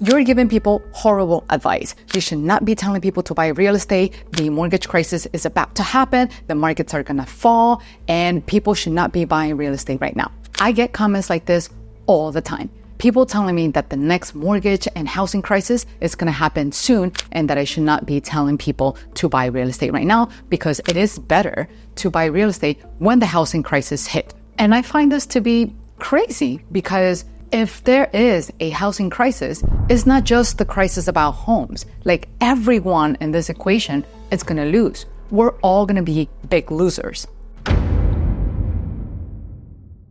You're giving people horrible advice. You should not be telling people to buy real estate. The mortgage crisis is about to happen. The markets are gonna fall and people should not be buying real estate right now. I get comments like this all the time. People telling me that the next mortgage and housing crisis is gonna happen soon and that I should not be telling people to buy real estate right now because it is better to buy real estate when the housing crisis hit. And I find this to be crazy because if there is a housing crisis, it's not just the crisis about homes. Like everyone in this equation is gonna lose. We're all gonna be big losers.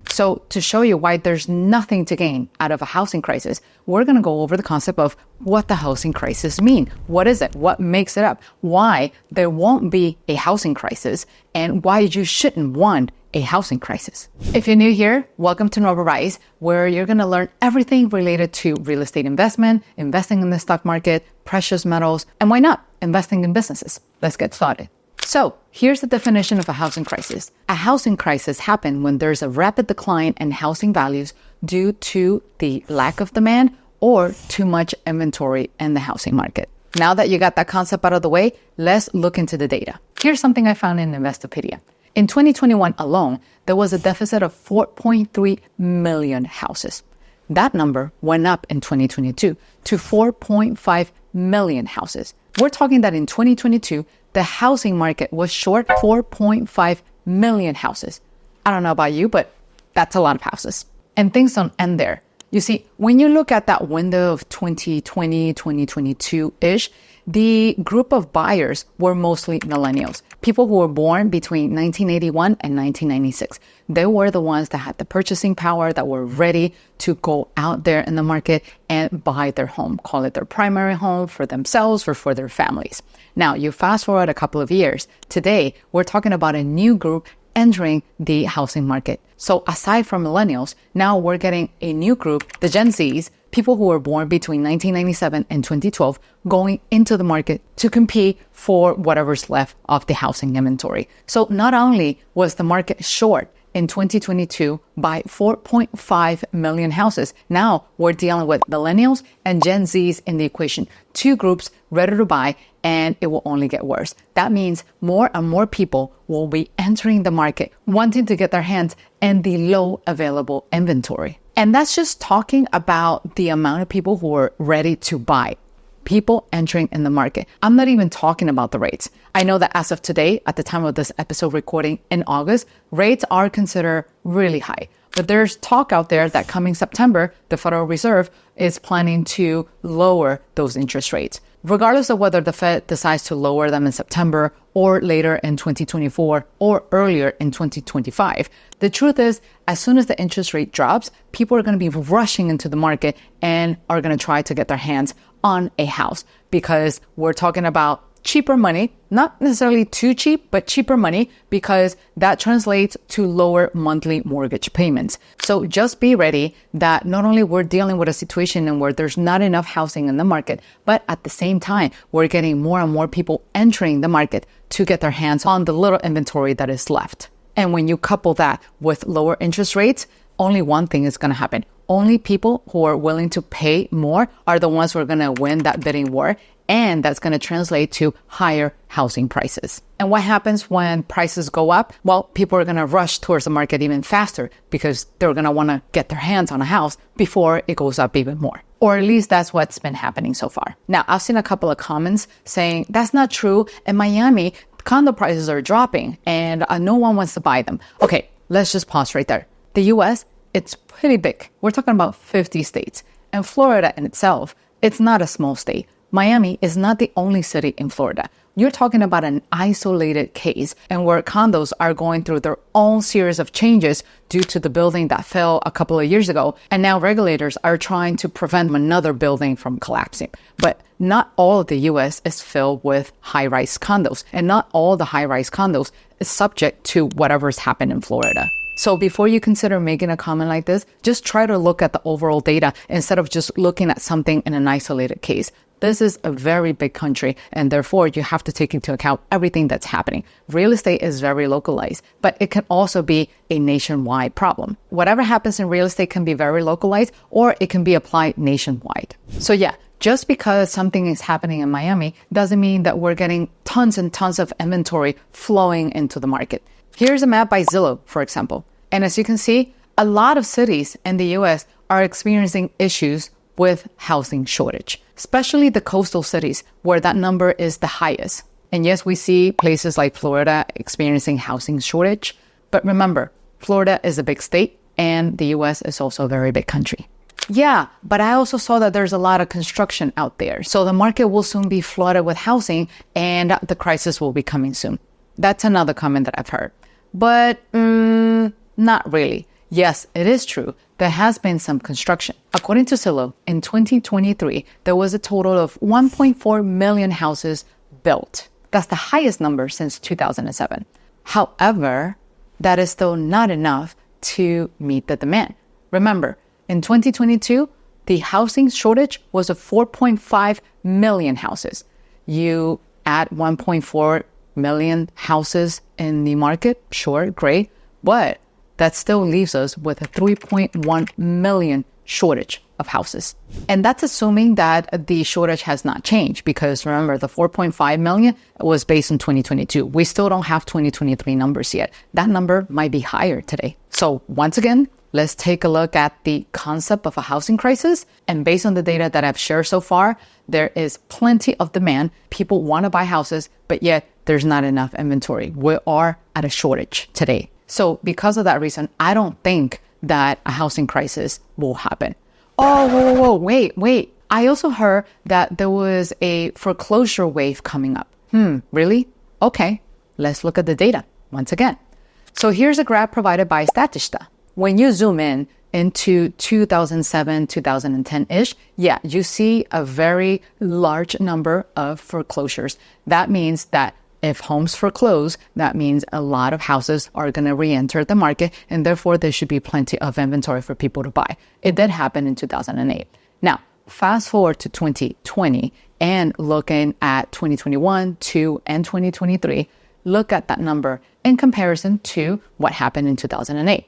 So to show you why there's nothing to gain out of a housing crisis, we're gonna go over the concept of what the housing crisis mean. What is it? What makes it up? Why there won't be a housing crisis and why you shouldn't want a housing crisis. If you're new here, welcome to Nova Rise, where you're gonna learn everything related to real estate investment, investing in the stock market, precious metals, and why not investing in businesses. Let's get started. So here's the definition of a housing crisis. A housing crisis happens when there's a rapid decline in housing values due to the lack of demand or too much inventory in the housing market. Now that you got that concept out of the way, let's look into the data. Here's something I found in Investopedia. In 2021 alone, there was a deficit of 4.3 million houses. That number went up in 2022 to 4.5 million houses. We're talking that in 2022, the housing market was short 4.5 million houses. I don't know about you, but that's a lot of houses. And things don't end there. You see, when you look at that window of 2020, 2022-ish, the group of buyers were mostly millennials, people who were born between 1981 and 1996. They were the ones that had the purchasing power, that were ready to go out there in the market and buy their home, call it their primary home for themselves or for their families. Now, you fast forward a couple of years. Today, we're talking about a new group entering the housing market. So aside from millennials, now we're getting a new group, the Gen Zs, people who were born between 1997 and 2012, going into the market to compete for whatever's left of the housing inventory. So not only was the market short in 2022 by 4.5 million houses, now we're dealing with millennials and Gen Zs in the equation. Two groups ready to buy, and it will only get worse. That means more and more people will be entering the market, wanting to get their hands in the low available inventory. And that's just talking about the amount of people who are ready to buy, people entering in the market. I'm not even talking about the rates. I know that as of today, at the time of this episode recording in August, rates are considered really high. But there's talk out there that coming September, the Federal Reserve is planning to lower those interest rates. Regardless of whether the Fed decides to lower them in September or later in 2024 or earlier in 2025, the truth is, as soon as the interest rate drops, people are going to be rushing into the market and are going to try to get their hands on a house because we're talking about cheaper money, not necessarily too cheap, but cheaper money because that translates to lower monthly mortgage payments. So just be ready that not only we're dealing with a situation in where there's not enough housing in the market, but at the same time, we're getting more and more people entering the market to get their hands on the little inventory that is left. And when you couple that with lower interest rates, only one thing is going to happen. Only people who are willing to pay more are the ones who are going to win that bidding war. And that's going to translate to higher housing prices. And what happens when prices go up? Well, people are going to rush towards the market even faster because they're going to want to get their hands on a house before it goes up even more. Or at least that's what's been happening so far. Now, I've seen a couple of comments saying that's not true. In Miami, condo prices are dropping and no one wants to buy them. Okay, let's just pause right there. The US, it's pretty big. We're talking about 50 states. And Florida in itself, it's not a small state. Miami is not the only city in Florida. You're talking about an isolated case and where condos are going through their own series of changes due to the building that fell a couple of years ago. And now regulators are trying to prevent another building from collapsing. But not all of the US is filled with high-rise condos, and not all the high-rise condos is subject to whatever's happened in Florida. So before you consider making a comment like this, just try to look at the overall data instead of just looking at something in an isolated case. This is a very big country, and therefore you have to take into account everything that's happening. Real estate is very localized, but it can also be a nationwide problem. Whatever happens in real estate can be very localized, or it can be applied nationwide. So yeah, just because something is happening in Miami doesn't mean that we're getting tons and tons of inventory flowing into the market. Here's a map by Zillow, for example. And as you can see, a lot of cities in the US are experiencing issues with housing shortage, especially the coastal cities where that number is the highest. And yes, we see places like Florida experiencing housing shortage. But remember, Florida is a big state and the US is also a very big country. Yeah, but I also saw that there's a lot of construction out there. So the market will soon be flooded with housing and the crisis will be coming soon. That's another comment that I've heard. But not really. Yes, it is true. There has been some construction. According to Zillow, in 2023, there was a total of 1.4 million houses built. That's the highest number since 2007. However, that is still not enough to meet the demand. Remember, in 2022, the housing shortage was of 4.5 million houses. You add 1.4 million houses in the market, sure, great, but that still leaves us with a 3.1 million shortage of houses. And that's assuming that the shortage has not changed, because remember, the 4.5 million was based on 2022. We still don't have 2023 numbers yet. That number might be higher today. So once again, let's take a look at the concept of a housing crisis. And based on the data that I've shared so far, there is plenty of demand. People want to buy houses, but yet there's not enough inventory. We are at a shortage today. So because of that reason, I don't think that a housing crisis will happen. Oh, wait. I also heard that there was a foreclosure wave coming up. Really? Okay, let's look at the data once again. So here's a graph provided by Statista. When you zoom in into 2007, 2010-ish, yeah, you see a very large number of foreclosures. That means that if homes foreclose, that means a lot of houses are going to re-enter the market, and therefore there should be plenty of inventory for people to buy. It did happen in 2008. Now, fast forward to 2020 and looking at 2021, 2, and 2023, look at that number in comparison to what happened in 2008.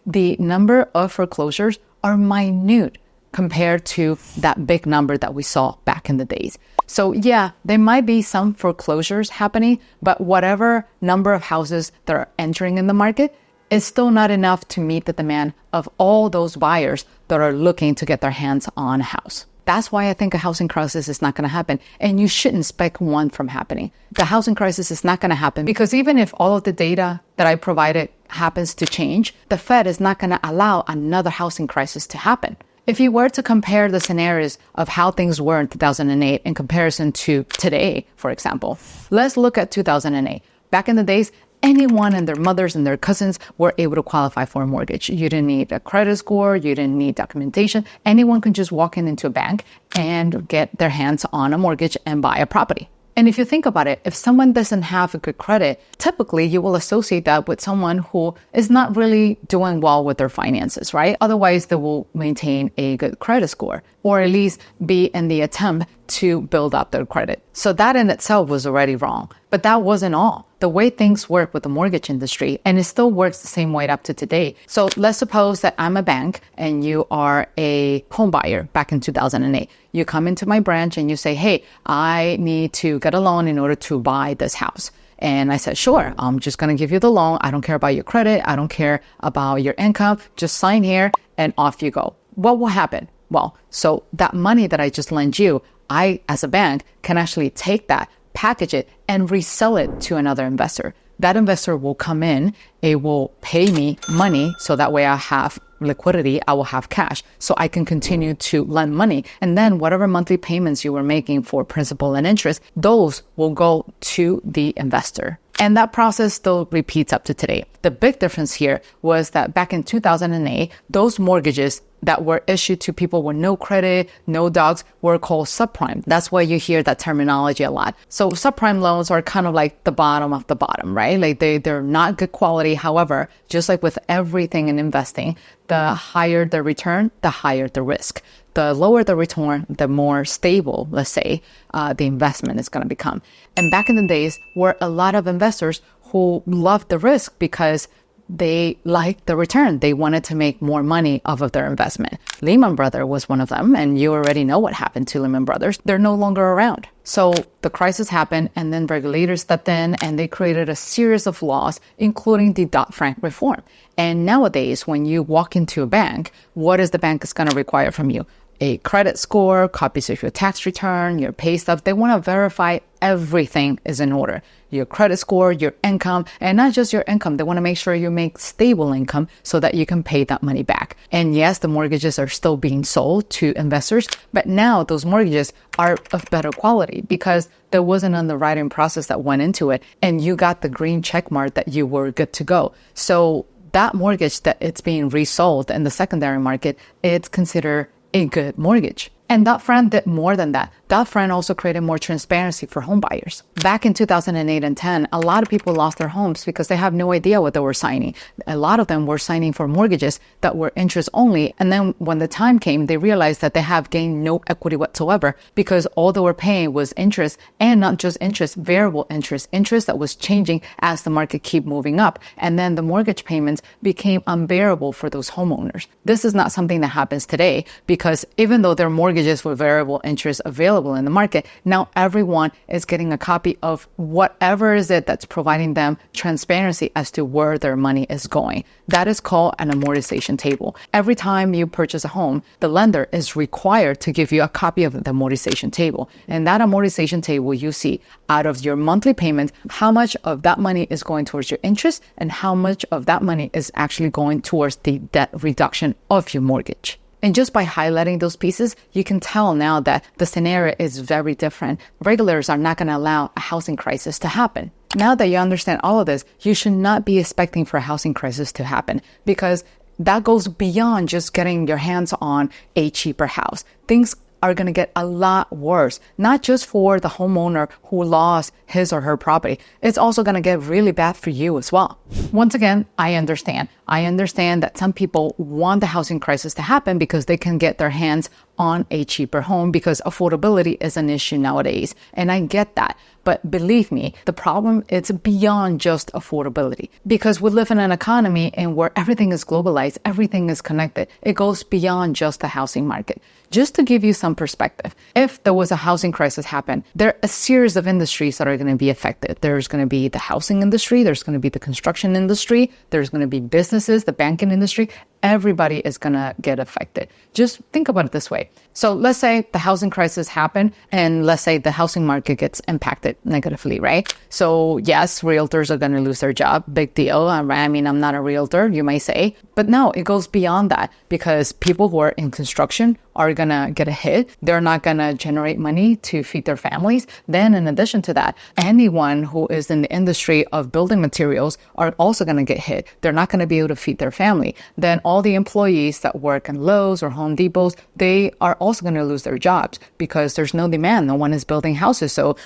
The number of foreclosures are minute compared to that big number that we saw back in the days. So yeah, there might be some foreclosures happening, but whatever number of houses that are entering in the market is still not enough to meet the demand of all those buyers that are looking to get their hands on a house. That's why I think a housing crisis is not going to happen, and you shouldn't expect one from happening. The housing crisis is not going to happen because even if all of the data that I provided happens to change, the Fed is not going to allow another housing crisis to happen. If you were to compare the scenarios of how things were in 2008 in comparison to today, for example, let's look at 2008. Back in the days, anyone and their mothers and their cousins were able to qualify for a mortgage. You didn't need a credit score. You didn't need documentation. Anyone could just walk into a bank and get their hands on a mortgage and buy a property. And if you think about it, if someone doesn't have a good credit, typically you will associate that with someone who is not really doing well with their finances, right? Otherwise, they will maintain a good credit score, or at least be in the attempt to build up their credit. So that in itself was already wrong. But that wasn't all. The way things work with the mortgage industry, and it still works the same way up to today. So let's suppose that I'm a bank and you are a home buyer back in 2008. You come into my branch and you say, hey, I need to get a loan in order to buy this house. And I said, sure, I'm just going to give you the loan. I don't care about your credit. I don't care about your income. Just sign here and off you go. What will happen? Well, so that money that I just lent you, I, as a bank, can actually take that, package it, and resell it to another investor. That investor will come in, it will pay me money, so that way I have liquidity, I will have cash, so I can continue to lend money. And then whatever monthly payments you were making for principal and interest, those will go to the investor. And that process still repeats up to today. The big difference here was that back in 2008, those mortgages that were issued to people with no credit, no docs, were called subprime. That's why you hear that terminology a lot. So subprime loans are kind of like the bottom of the bottom, right? Like they're not good quality. However, just like with everything in investing, the higher the return, the higher the risk. the lower the return, the more stable, let's say, the investment is going to become. And back in the days, were a lot of investors who loved the risk because they liked the return. They wanted to make more money off of their investment. Lehman Brothers was one of them, and you already know what happened to Lehman Brothers. They're no longer around. So the crisis happened, and then regulators stepped in, and they created a series of laws, including the Dodd-Frank reform. And nowadays, when you walk into a bank, what is the bank is going to require from you? A credit score, copies of your tax return, your pay stub. They want to verify everything is in order. Your credit score, your income, and not just your income. They want to make sure you make stable income so that you can pay that money back. And yes, the mortgages are still being sold to investors, but now those mortgages are of better quality because there was an underwriting process that went into it, and you got the green check mark that you were good to go. So that mortgage that it's being resold in the secondary market, it's considered a good mortgage. And Dodd-Frank did more than that. Dodd-Frank also created more transparency for home buyers. Back in 2008 and 10, a lot of people lost their homes because they have no idea what they were signing. A lot of them were signing for mortgages that were interest only. And then when the time came, they realized that they have gained no equity whatsoever because all they were paying was interest, and not just interest, variable interest that was changing as the market kept moving up. And then the mortgage payments became unbearable for those homeowners. This is not something that happens today because even though their mortgages with variable interest available in the market, now everyone is getting a copy of whatever is it that's providing them transparency as to where their money is going. That is called an amortization table. Every time you purchase a home, the lender is required to give you a copy of the amortization table. And that amortization table, you see out of your monthly payment, how much of that money is going towards your interest and how much of that money is actually going towards the debt reduction of your mortgage. And just by highlighting those pieces, you can tell now that the scenario is very different. Regulators are not going to allow a housing crisis to happen. Now that you understand all of this, you should not be expecting for a housing crisis to happen because that goes beyond just getting your hands on a cheaper house. Things are going to get a lot worse, not just for the homeowner who lost his or her property. It's also going to get really bad for you as well. Once again, I understand. I understand that some people want the housing crisis to happen because they can get their hands on a cheaper home because affordability is an issue nowadays. And I get that. But believe me, the problem is beyond just affordability because we live in an economy and where everything is globalized, everything is connected. It goes beyond just the housing market. Just to give you some perspective, if there was a housing crisis happen, there are a series of industries that are going to be affected. There's going to be the housing industry, there's going to be the construction industry, there's going to be businesses, the banking industry. Everybody is going to get affected. Just think about it this way. So let's say the housing crisis happened and let's say the housing market gets impacted negatively, right? So yes, realtors are going to lose their job. Big deal. I mean, I'm not a realtor, you may say. But no, it goes beyond that because people who are in construction are going to get a hit. They're not going to generate money to feed their families. Then in addition to that, anyone who is in the industry of building materials are also going to get hit. They're not going to be able to feed their family. Then all the employees that work in Lowe's or Home Depots, they are also going to lose their jobs because there's no demand. No one is building houses. So,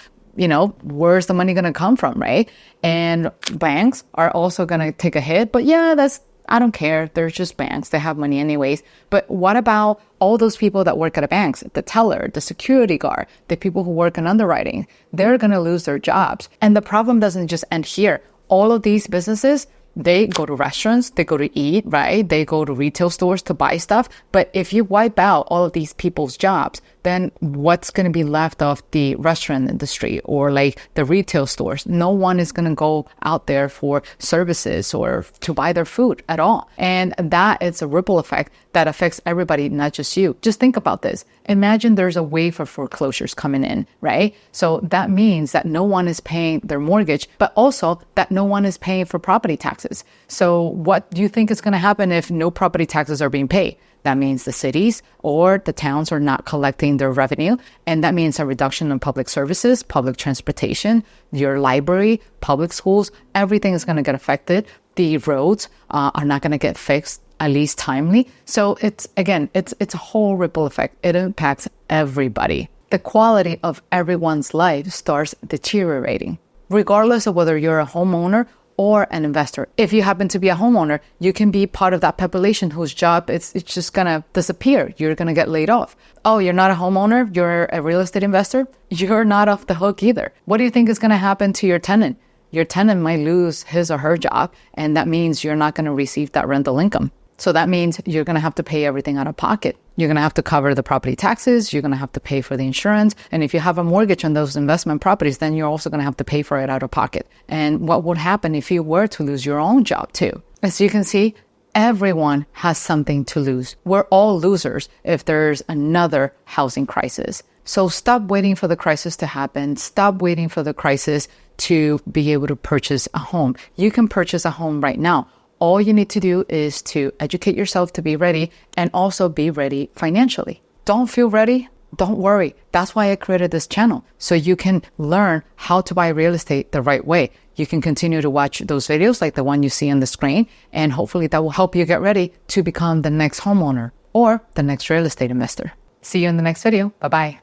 where's the money going to come from, right? And banks are also going to take a hit. But yeah, I don't care. They're just banks. They have money anyways. But what about all those people that work at the banks, the teller, the security guard, the people who work in underwriting? They're going to lose their jobs. And the problem doesn't just end here. All of these businesses, they go to restaurants, they go to eat, right? They go to retail stores to buy stuff. But if you wipe out all of these people's jobs, then what's going to be left of the restaurant industry or like the retail stores? No one is going to go out there for services or to buy their food at all. And that is a ripple effect that affects everybody, not just you. Just think about this. Imagine there's a wave of foreclosures coming in, right? So that means that no one is paying their mortgage, but also that no one is paying for property taxes. So what do you think is going to happen if no property taxes are being paid? That means the cities or the towns are not collecting their revenue. And that means a reduction in public services, public transportation, your library, public schools, everything is going to get affected. The roads are not going to get fixed, at least timely. So it's a whole ripple effect. It impacts everybody. The quality of everyone's life starts deteriorating. Regardless of whether you're a homeowner or an investor. If you happen to be a homeowner, you can be part of that population whose job it's just going to disappear. You're going to get laid off. Oh, you're not a homeowner, you're a real estate investor? You're not off the hook either. What do you think is going to happen to your tenant? Your tenant might lose his or her job, and that means you're not going to receive that rental income. So that means you're going to have to pay everything out of pocket. You're going to have to cover the property taxes. You're going to have to pay for the insurance. And if you have a mortgage on those investment properties, then you're also going to have to pay for it out of pocket. And what would happen if you were to lose your own job too? As you can see, everyone has something to lose. We're all losers if there's another housing crisis. So stop waiting for the crisis to happen. Stop waiting for the crisis to be able to purchase a home. You can purchase a home right now. All you need to do is to educate yourself to be ready and also be ready financially. Don't feel ready? Don't worry. That's why I created this channel, so you can learn how to buy real estate the right way. You can continue to watch those videos like the one you see on the screen, and hopefully that will help you get ready to become the next homeowner or the next real estate investor. See you in the next video. Bye-bye.